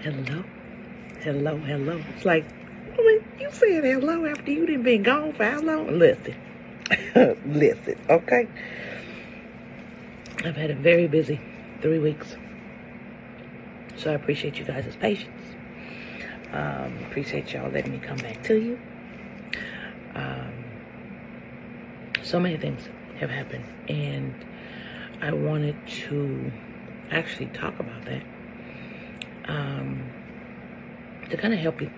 Hello, hello, hello. It's like, woman, you said hello after you done been gone for how long? Listen, listen, okay? I've had a very busy 3 weeks, so I appreciate you guys' patience. Appreciate y'all letting me come back to you. So many things have happened, and I wanted to actually talk about that to kind of help you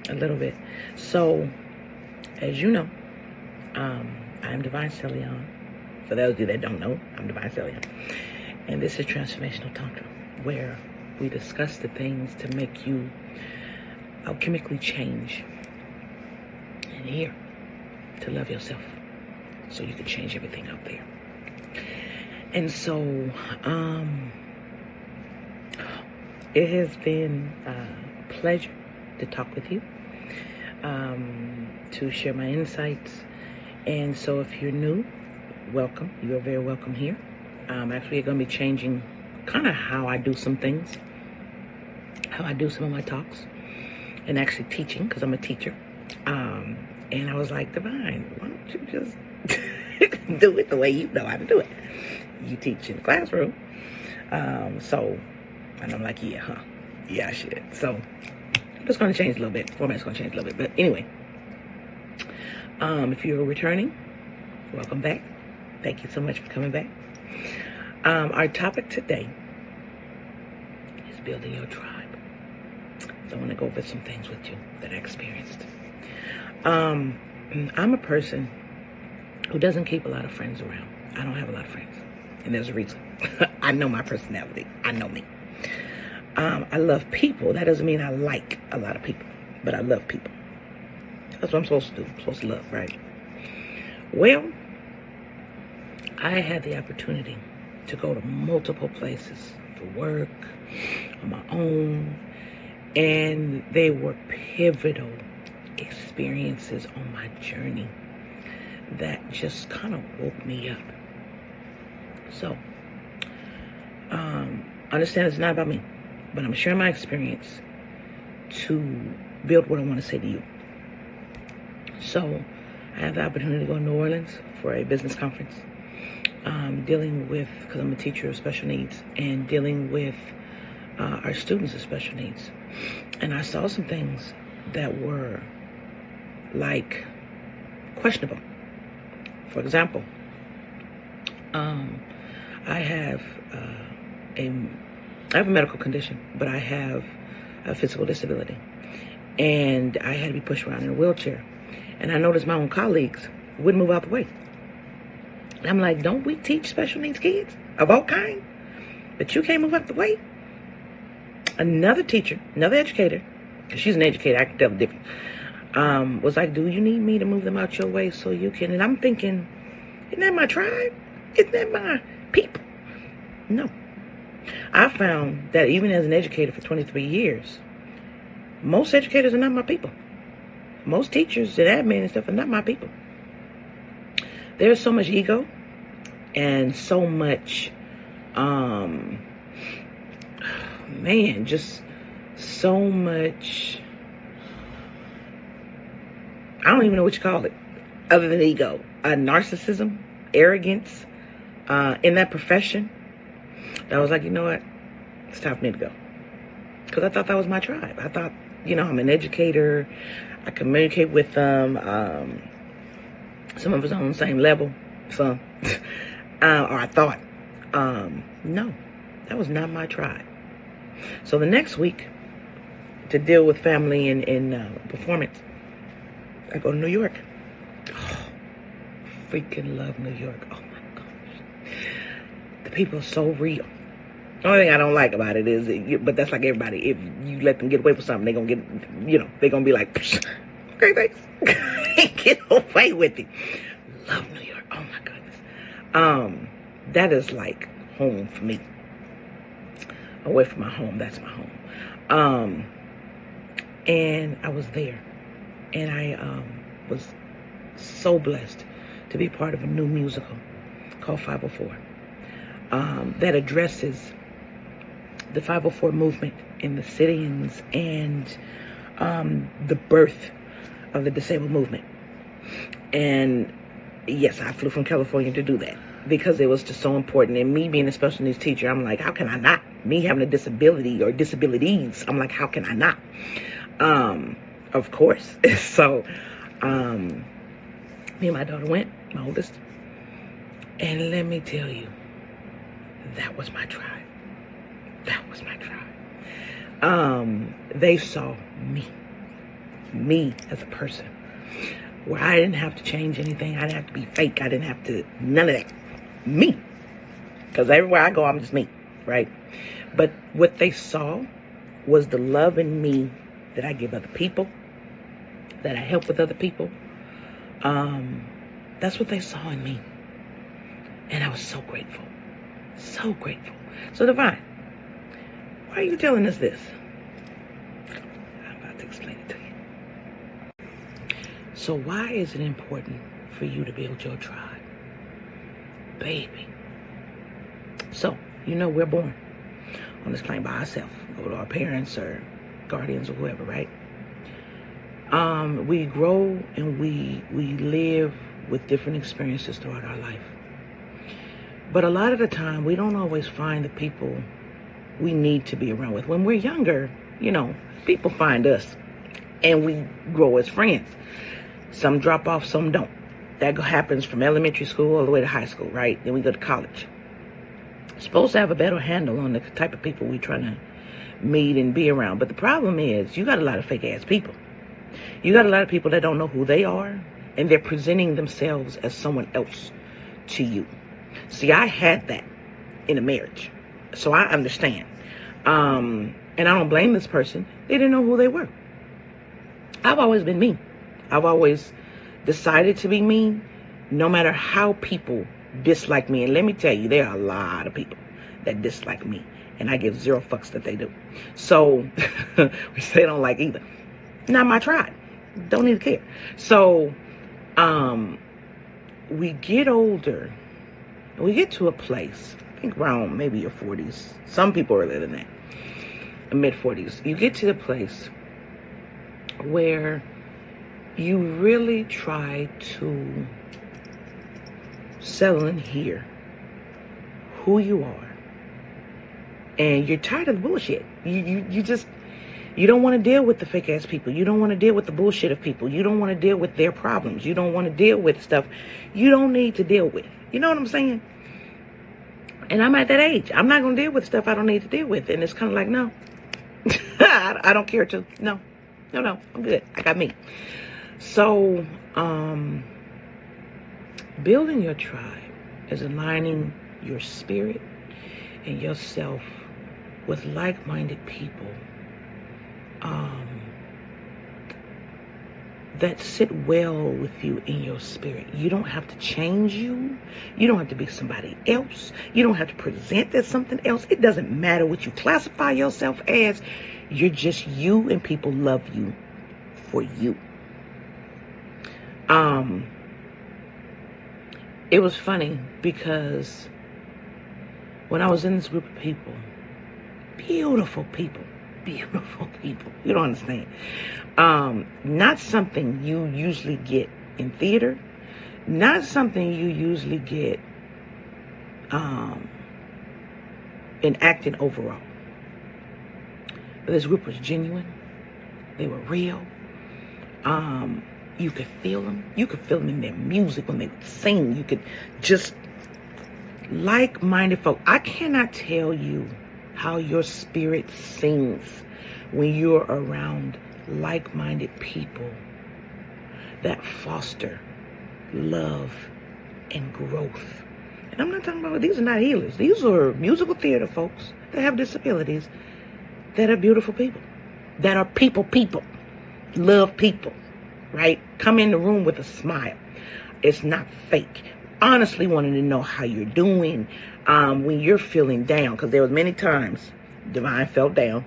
a little bit. So, as you know, I'm Divine Celiane. For those of you that don't know, I'm Divine Celiane. And this is Transformational Tantra, where we discuss the things to make you alchemically change and here to love yourself so you can change everything out there. And so it has been a pleasure to talk with you, to share my insights. And so if you're new, welcome. You're very welcome here. Actually, going to be changing kind of how I do some things, how I do some of my talks, and actually teaching, because I'm a teacher. And I was like, Divine, why don't you just do it the way you know how to do it? You teach in the classroom. And I'm like, yeah, I should. So I'm just going to change a little bit. Format's going to change a little bit. But anyway, if you're returning, welcome back. Thank you so much for coming back. Our topic today is building your tribe. So I want to go over some things with you that I experienced. I'm a person who doesn't keep a lot of friends around. I don't have a lot of friends. And there's a reason. I know my personality. I know me. I love people. That doesn't mean I like a lot of people, but I love people. That's what I'm supposed to do. I'm supposed to love, right? Well, I had the opportunity to go to multiple places for work, on my own, and they were pivotal experiences on my journey that just kind of woke me up. So, understand it's not about me, but I'm sharing my experience to build what I want to say to you. So, I had the opportunity to go to New Orleans for a business conference, dealing with, because I'm a teacher of special needs, and dealing with our students with special needs. And I saw some things that were like questionable. For example, I have a medical condition, but I have a physical disability, and I had to be pushed around in a wheelchair. And I noticed my own colleagues wouldn't move out the way. And I'm like, don't we teach special needs kids of all kinds? But you can't move out the way? Another teacher, another educator, because she's an educator, I can tell the difference, was like, do you need me to move them out your way so you can? And I'm thinking, isn't that my tribe? Isn't that my people? No. I found that even as an educator for 23 years, most educators are not my people. Most teachers and admin and stuff are not my people. There's so much ego and so much, just so much, I don't even know what you call it, other than ego, narcissism, arrogance, in that profession. I was like, you know what? It's time for me to go. Because I thought that was my tribe. I thought, I'm an educator. I communicate with them. Some of us on the same level. Some. Or I thought. No, that was not my tribe. So the next week, to deal with family and performance, I go to New York. Oh, freaking love New York. Oh my gosh. The people are so real. The only thing I don't like about it is, but that's like everybody. If you let them get away with something, they're going to get, they're going to be like, okay, thanks. Get away with it. Love New York. Oh my goodness. That is like home for me. Away from my home, that's my home. And I was there. And I was so blessed to be part of a new musical called 504 that addresses the 504 movement and the sit-ins and the birth of the disabled movement. And yes, I flew from California to do that because it was just so important. And me being a special needs teacher, I'm like, how can I not? Me having a disability or disabilities, I'm like, how can I not? Of course. So me and my daughter went, my oldest, and let me tell you, that was my tribe. That was my tribe. They saw me as a person, where I didn't have to change anything. I didn't have to be fake. I didn't have to, none of that. Me. Because everywhere I go, I'm just me, right? But what they saw was the love in me that I give other people, that I help with other people. That's what they saw in me. And I was so grateful. So grateful. So Divine, why are you telling us this? I'm about to explain it to you. So why is it important for you to build your tribe? Baby. So, we're born on this plane by ourselves. Go to our parents or guardians or whoever, right? We grow and we live with different experiences throughout our life. But a lot of the time, we don't always find the people we need to be around with. When we're younger, people find us and we grow as friends. Some drop off, some don't. That happens from elementary school all the way to high school, right? Then we go to college. Supposed to have a better handle on the type of people we're trying to meet and be around. But the problem is, you got a lot of fake ass people. You got a lot of people that don't know who they are, and they're presenting themselves as someone else to you. See, I had that in a marriage, so I understand. And I don't blame this person. They didn't know who they were. I've always been me. I've always decided to be me, no matter how people dislike me. And let me tell you, there are a lot of people that dislike me, and I give zero fucks that they do. So, which they don't like either. Not my tribe. Don't need to care. So, we get older, and we get to a place, I think around maybe your 40s. Some people earlier than that, mid-40s. You get to the place where you really try to settle in here who you are, and you're tired of the bullshit. You don't want to deal with the fake ass people. You don't want to deal with the bullshit of people. You don't want to deal with their problems. You don't want to deal with stuff you don't need to deal with. You know what I'm saying? And I'm at that age. I'm not going to deal with stuff I don't need to deal with. And it's kind of like, no, I don't care to. No, I'm good. I got me. So, building your tribe is aligning your spirit and yourself with like-minded people that sit well with you in your spirit. You don't have to change you. You don't have to be somebody else. You don't have to present as something else. It doesn't matter what you classify yourself as. You're just you, and people love you for you. It was funny because when I was in this group of people, beautiful people, you don't understand. Not something you usually get in theater, not something you usually get in acting overall. But this group was genuine. They were real. You could feel them. You could feel them in their music when they would sing. You could just like-minded folk. I cannot tell you how your spirit sings when you're around like-minded people that foster love and growth. And I'm not talking about, these are not healers. These are musical theater folks that have disabilities that are beautiful people, that are people, love people, right? Come in the room with a smile. It's not fake. Honestly wanting to know how you're doing when you're feeling down, because there was many times Divine felt down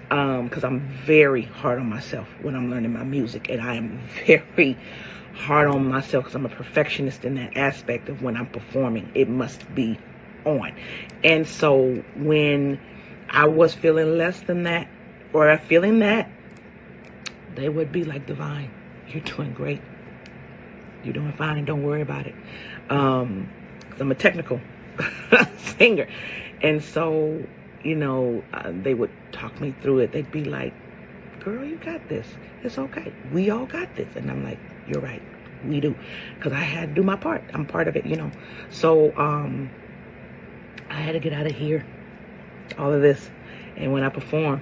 because I'm very hard on myself when I'm learning my music, and I am very hard on myself because I'm a perfectionist in that aspect of when I'm performing. It must be on. And so when I was feeling less than that, or feeling that, they would be like, Divine, you're doing great. You're doing fine. Don't worry about it. 'Cause I'm a technical singer. And so, they would talk me through it. They'd be like, girl, you got this. It's okay. We all got this. And I'm like, you're right. We do. Because I had to do my part. I'm part of it, So I had to get out of here. All of this. And when I perform,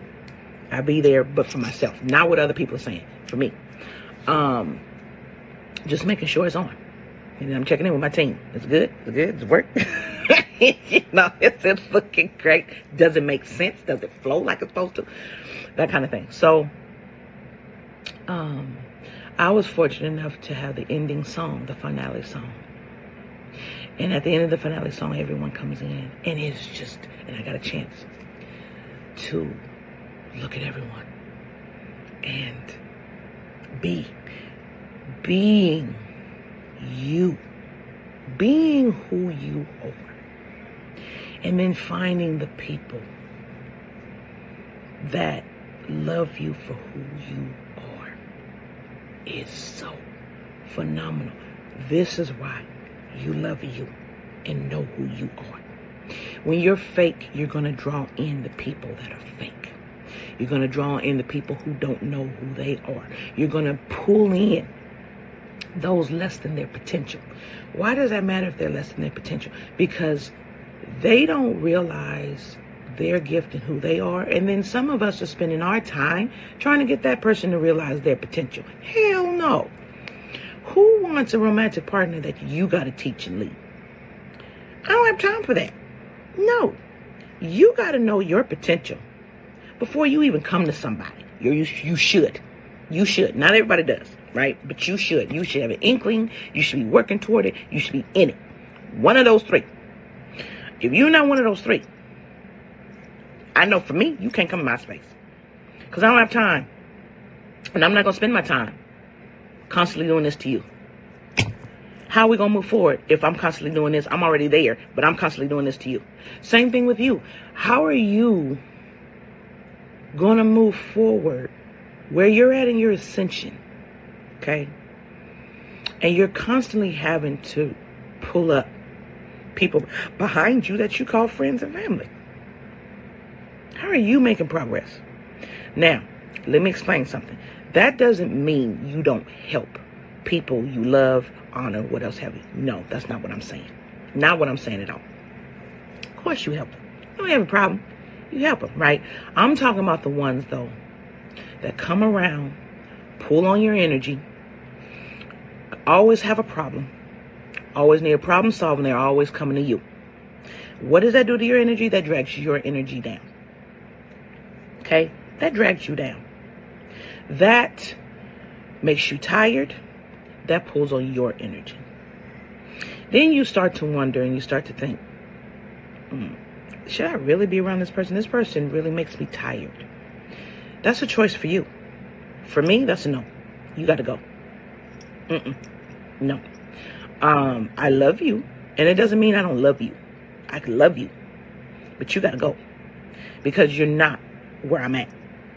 I be there, but for myself. Not what other people are saying. For me. Just making sure it's on. And I'm checking in with my team. It's good. It's good. It's work. It's looking great. Does it make sense? Does it flow like it's supposed to? That kind of thing. So, I was fortunate enough to have the ending song, the finale song. And at the end of the finale song, everyone comes in. And it's just, and I got a chance to look at everyone and being you, being who you are, and then finding the people that love you for who you are is so phenomenal. This is why you love you and know who you are. When you're fake, you're going to draw in the people that are fake. You're going to draw in the people who don't know who they are. You're going to pull in those less than their potential. Why does that matter if they're less than their potential? Because they don't realize their gift and who they are. And then some of us are spending our time trying to get that person to realize their potential. Hell no. Who wants a romantic partner that you got to teach and lead? I don't have time for that. No. You got to know your potential before you even come to somebody. You should. You should. Not everybody does, right? But you should. You should have an inkling. You should be working toward it. You should be in it. One of those three. If you're not one of those three, I know for me, you can't come in my space. Because I don't have time. And I'm not going to spend my time constantly doing this to you. How are we going to move forward if I'm constantly doing this? I'm already there, but I'm constantly doing this to you. Same thing with you. How are you going to move forward where you're at in your ascension? Okay? And you're constantly having to pull up people behind you that you call friends and family. How are you making progress? Now, let me explain something. That doesn't mean you don't help people you love, honor, what else have you. No, that's not what I'm saying. Not what I'm saying at all. Of course you help them. You don't have a problem. You help them, right? I'm talking about the ones, though, that come around, pull on your energy, always have a problem, always need a problem solving. They're always coming to you. What does that do to your energy? That drags your energy down. Okay? That drags you down. That makes you tired. That pulls on your energy. Then you start to wonder and you start to think, should I really be around this person? This person really makes me tired. That's a choice for you. For me, that's a no. You got to go. No. I love you. And it doesn't mean I don't love you. I can love you. But you got to go. Because you're not where I'm at.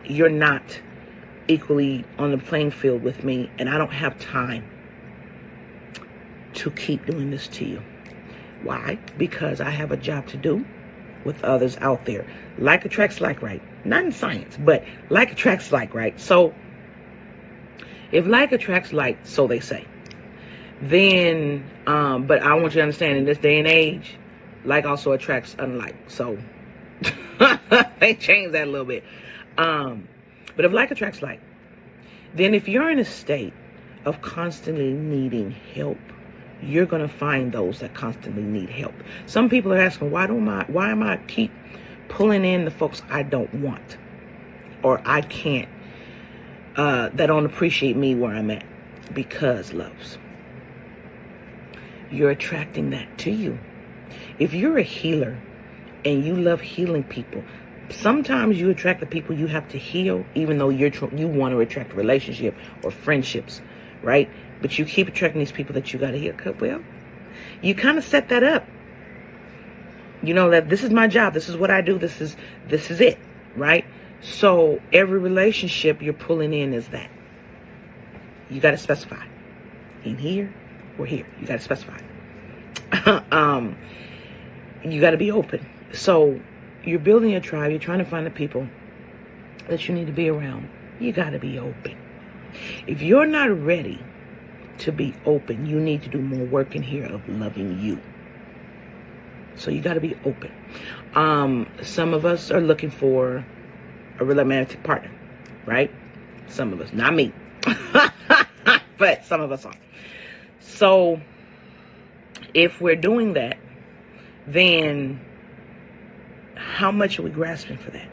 You're not equally on the playing field with me. And I don't have time to keep doing this to you. Why? Because I have a job to do with others out there. Like attracts like, right? Not in science, but like attracts like, right? So if like attracts like, so they say, then, but I want you to understand in this day and age, like also attracts unlike. So they changed that a little bit. But if like attracts like, then if you're in a state of constantly needing help, you're going to find those that constantly need help. Some people are asking, why am I keep pulling in the folks I don't want, or I can't, that don't appreciate me where I'm at? Because, loves, you're attracting that to you. If you're a healer and you love healing people, sometimes you attract the people you have to heal, even though you want to attract a relationship or friendships, right? But you keep attracting these people that you got to heal. Well, you kind of set that up. You know that this is my job. This is what I do. This is it, right? So every relationship you're pulling in is that. You got to specify. In here or here. You got to specify. You got to be open. So you're building a tribe. You're trying to find the people that you need to be around. You got to be open. If you're not ready to be open, you need to do more work in here of loving you. So you got to be open. Some of us are looking for a romantic partner, right? Some of us, not me, but some of us are. So if we're doing that, then how much are we grasping for that?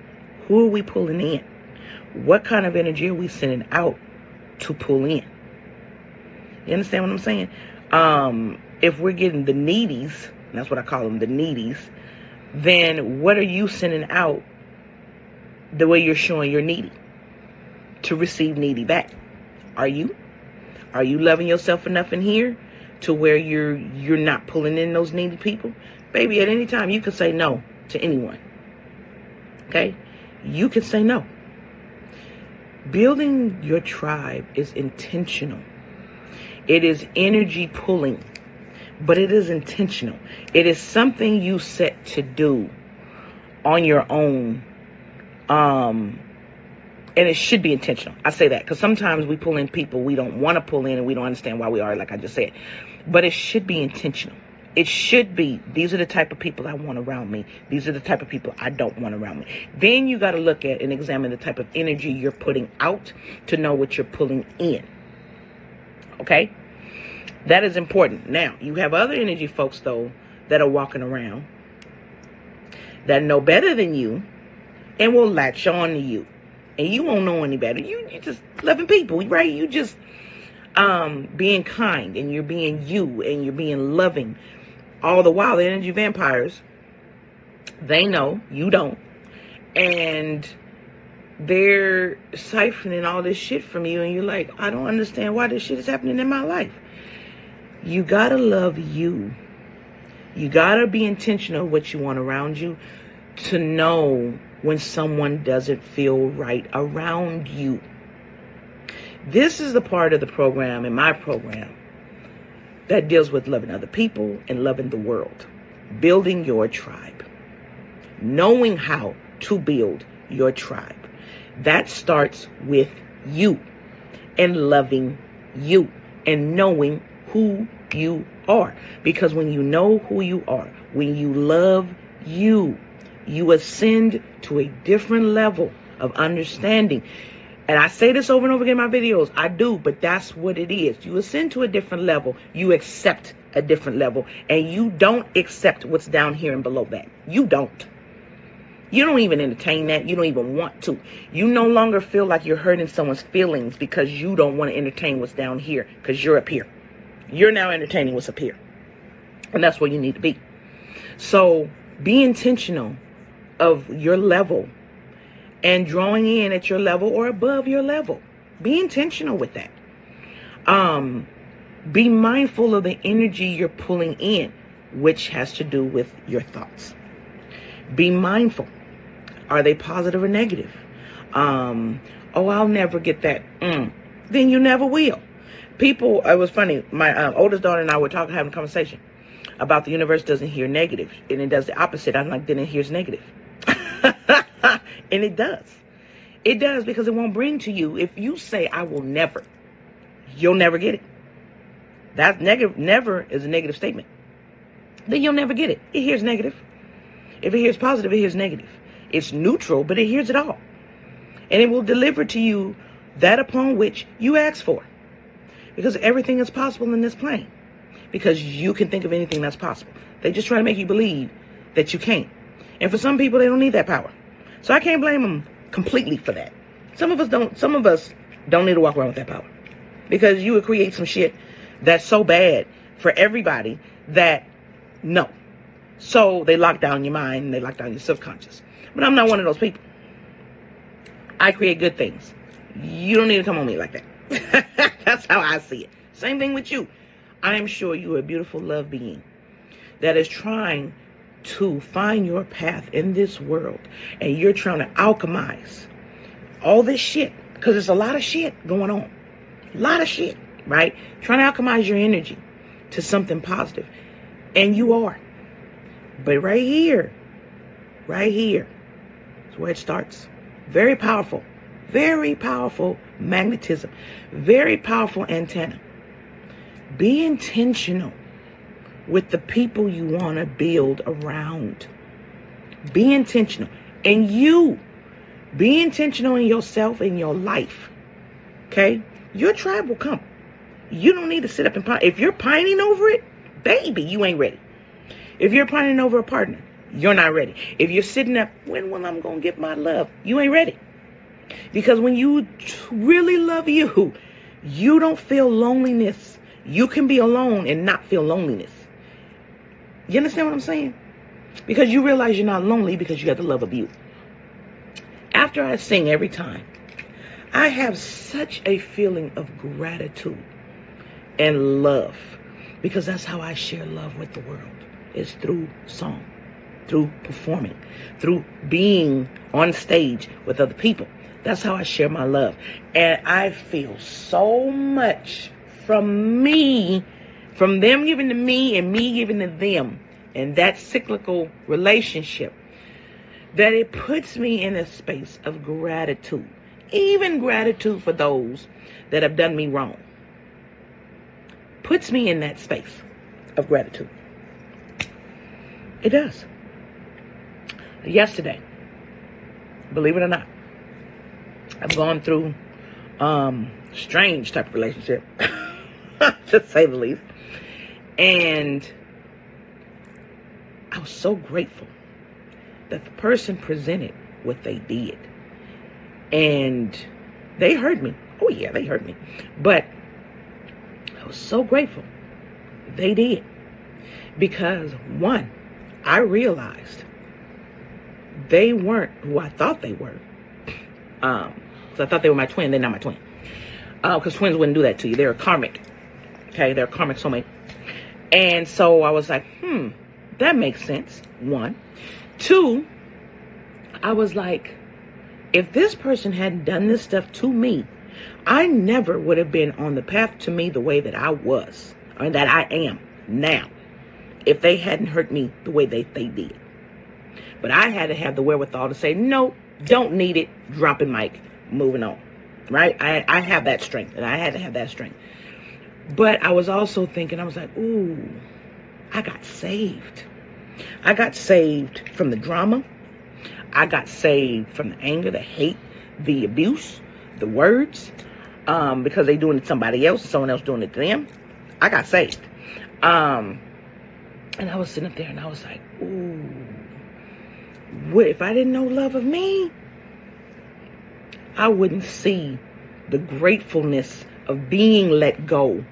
Who are we pulling in? What kind of energy are we sending out to pull in? You understand what I'm saying? If we're getting the needies, that's what I call them, the needies, then what are you sending out the way you're showing you're needy to receive needy back? Are you loving yourself enough in here to where you're not pulling in those needy people? Baby, at any time you can say no to anyone. Okay? You can say no. Building your tribe is intentional. It is energy pulling, but it is intentional. It is something you set to do on your own. And it should be intentional. I say that because sometimes we pull in people we don't want to pull in and we don't understand why we are, like I just said. But it should be intentional. It should be, these are the type of people I want around me. These are the type of people I don't want around me. Then you got to look at and examine the type of energy you're putting out to know what you're pulling in. Okay? That is important. Now, you have other energy folks, though, that are walking around that know better than you and will latch on to you. And you won't know any better. You just loving people, right? You just being kind, and you're being you, and you're being loving. All the while, the energy vampires, they know, you don't. And they're siphoning all this shit from you, and you're like, I don't understand why this shit is happening in my life. You gotta love you. You gotta be intentional with what you want around you to know when someone doesn't feel right around you. This is the part of the program, in my program, that deals with loving other people and loving the world. Building your tribe. Knowing how to build your tribe. That starts with you. And loving you. And knowing who you are. Because when you know who you are, when you love you, you ascend to a different level of understanding. And I say this over and over again in my videos. I do, but that's what it is. You ascend to a different level. You accept a different level. And you don't accept what's down here and below that. You don't. You don't even entertain that. You don't even want to. You no longer feel like you're hurting someone's feelings because you don't want to entertain what's down here because you're up here. You're now entertaining what's up here. And that's where you need to be. So be intentional of your level and drawing in at your level or above your level. Be intentional with that. Be mindful of the energy you're pulling in, which has to do with your thoughts. Be mindful. Are they positive or negative? Oh, I'll never get that. Then you never will. People, it was funny. My oldest daughter and I were having a conversation about the universe doesn't hear negative, and it does the opposite. I'm like, then it hears negative. And it does. It does, because it won't bring to you. If you say, I will never, you'll never get it. That's negative. Never is a negative statement. Then you'll never get it. It hears negative. If it hears positive, it hears negative. It's neutral, but it hears it all. And it will deliver to you that upon which you ask for. Because everything is possible in this plane. Because you can think of anything that's possible. They just try to make you believe that you can't. And for some people, they don't need that power. So I can't blame them completely for that. Some of us don't need to walk around with that power. Because you would create some shit that's so bad for everybody that no. So they lock down your mind and they lock down your subconscious. But I'm not one of those people. I create good things. You don't need to come on me like that. That's how I see it. Same thing with you. I am sure you are a beautiful love being that is trying to find your path in this world, and you're trying to alchemize all this shit, because there's a lot of shit going on. A lot of shit, right? Trying to alchemize your energy to something positive. And you are. But right here is where it starts. Very powerful magnetism, very powerful antenna. Be intentional with the people you want to build around. Be intentional. And you, be intentional in yourself, in your life. Okay? Your tribe will come. You don't need to sit up and pine. If you're pining over it, baby, you ain't ready. If you're pining over a partner, you're not ready. If you're sitting up, when will I'm going to get my love? You ain't ready. Because when you really love you, you don't feel loneliness. You can be alone and not feel loneliness. You understand what I'm saying? Because you realize you're not lonely because you got the love of you. After I sing every time, I have such a feeling of gratitude and love, because that's how I share love with the world. It's through song, through performing, through being on stage with other people. That's how I share my love. And I feel so much from me, from them giving to me and me giving to them, and that cyclical relationship, that it puts me in a space of gratitude. Even gratitude for those that have done me wrong puts me in that space of gratitude. It does. Yesterday, believe it or not, I've gone through strange type of relationship, to say the least. And I was so grateful that the person presented what they did. And they hurt me. Oh yeah, they hurt me. But I was so grateful they did. Because one, I realized they weren't who I thought they were. So I thought they were my twin. They're not my twin. Because twins wouldn't do that to you. They're a karmic. Okay, they're a karmic soulmate. And so I was like, that makes sense. One. Two, I was like, if this person hadn't done this stuff to me, I never would have been on the path to me the way that I was, or that I am now, if they hadn't hurt me the way they did. But I had to have the wherewithal to say, no, don't need it, dropping mic, moving on, right? I have that strength, and I had to have that strength. But I was also thinking, I was like, ooh, I got saved. I got saved from the drama. I got saved from the anger, the hate, the abuse, the words, because they doing it to somebody else, someone else doing it to them. I got saved. And I was sitting up there and I was like, ooh, what if I didn't know love of me? I wouldn't see the gratefulness of being let go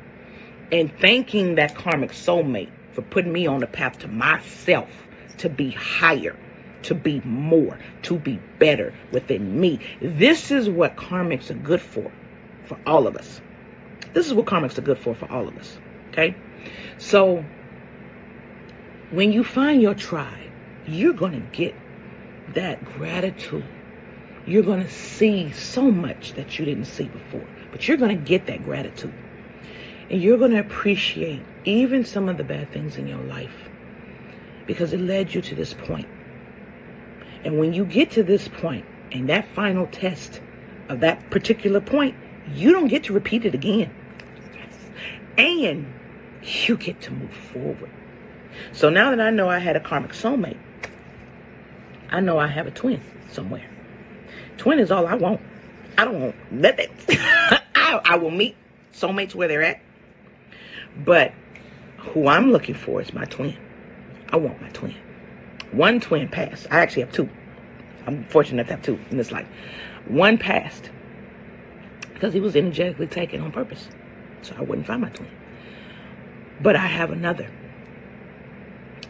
and thanking that karmic soulmate for putting me on the path to myself, to be higher, to be more, to be better within me. This is what karmics are good for all of us. This is what karmics are good for all of us. Okay? So, when you find your tribe, you're going to get that gratitude. You're going to see so much that you didn't see before. But you're going to get that gratitude. And you're going to appreciate even some of the bad things in your life, because it led you to this point. And when you get to this point, and that final test of that particular point, you don't get to repeat it again. And you get to move forward. So now that I know I had a karmic soulmate, I know I have a twin somewhere. Twin is all I want. I don't want nothing. I will meet soulmates where they're at. But who I'm looking for is my twin. I want my twin. One twin passed. I actually have two. I'm fortunate to have two in this life. One passed because he was energetically taken on purpose. So I wouldn't find my twin. But I have another.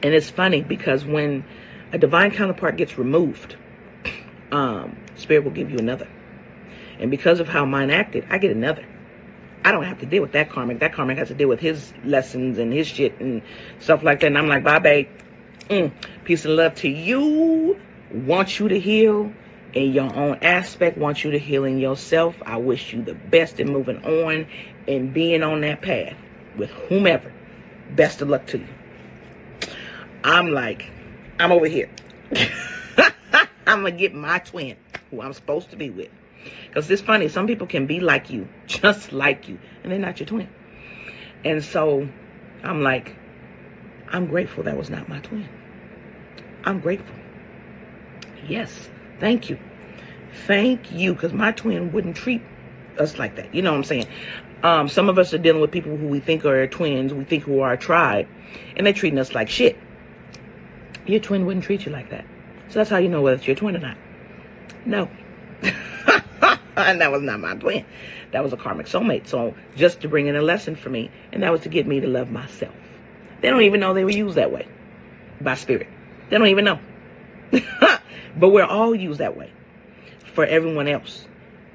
And it's funny because when a divine counterpart gets removed, Spirit will give you another. And because of how mine acted, I get another. I don't have to deal with that karmic. That karmic has to deal with his lessons and his shit and stuff like that. And I'm like, bye, babe. Peace and love to you. Want you to heal in your own aspect. Want you to heal in yourself. I wish you the best in moving on and being on that path with whomever. Best of luck to you. I'm over here. I'm going to get my twin, who I'm supposed to be with. Because it's funny. Some people can be like you, just like you, and they're not your twin. And so I'm grateful that was not my twin. I'm grateful. Yes. Thank you. Thank you. Because my twin wouldn't treat us like that. You know what I'm saying? Some of us are dealing with people who we think are our twins, we think who are our tribe, and they're treating us like shit. Your twin wouldn't treat you like that. So that's how you know whether it's your twin or not. No. And that was not my twin. That was a karmic soulmate. So just to bring in a lesson for me, and that was to get me to love myself. They don't even know they were used that way by spirit. They don't even know. But we're all used that way for everyone else.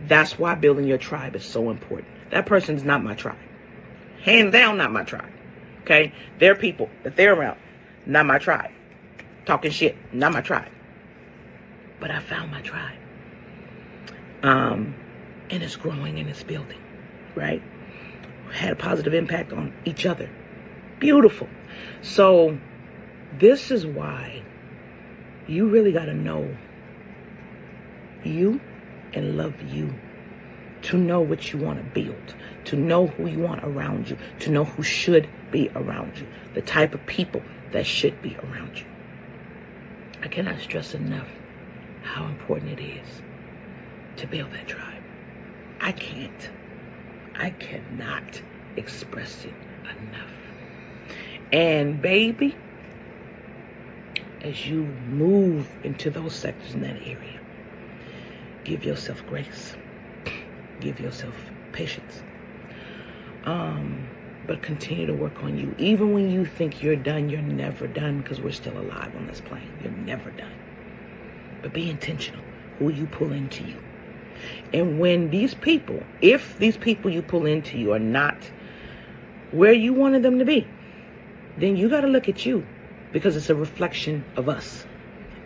That's why building your tribe is so important. That person's not my tribe. Hands down, not my tribe. Okay? They're people that they're around. Not my tribe. Talking shit. Not my tribe. But I found my tribe. And it's growing and it's building. Right? Had a positive impact on each other. Beautiful. So this is why you really got to know you and love you, to know what you want to build, to know who you want around you, to know who should be around you, the type of people that should be around you. I cannot stress enough how important it is to build that tribe. I cannot express it enough. And baby, as you move into those sectors in that area, give yourself grace. Give yourself patience. But continue to work on you. Even when you think you're done, you're never done, because we're still alive on this plane. You're never done. But be intentional. Who you pull into you. And when these people, if these people you pull into you are not where you wanted them to be, then you got to look at you, because it's a reflection of us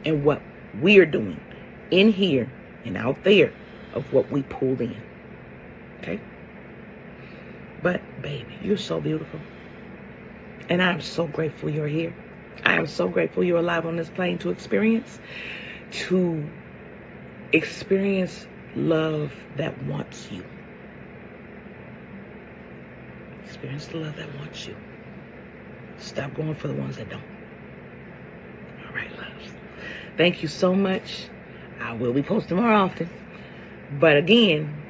and what we're doing in here and out there of what we pulled in. Okay? But baby, you're so beautiful. And I'm so grateful you're here. I am so grateful you're alive on this plane to experience love that wants you. Experience the love that wants you. Stop going for the ones that don't. All right, loves. Thank you so much. I will be posting more often. But again,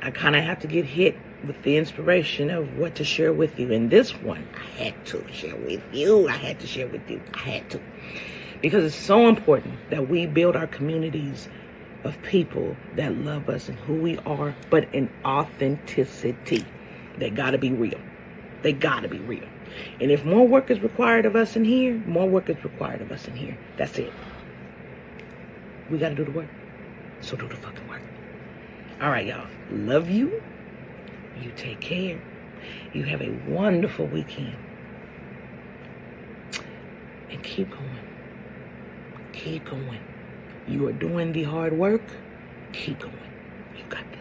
I kind of have to get hit with the inspiration of what to share with you. And this one, I had to share with you. I had to. Because it's so important that we build our communities of people that love us and who we are, but in authenticity. They got to be real. They got to be real. And if more work is required of us in here, more work is required of us in here. That's it. We got to do the work. So do the fucking work. All right, y'all. Love you. You take care. You have a wonderful weekend. And keep going. Keep going. You are doing the hard work. Keep going. You got this.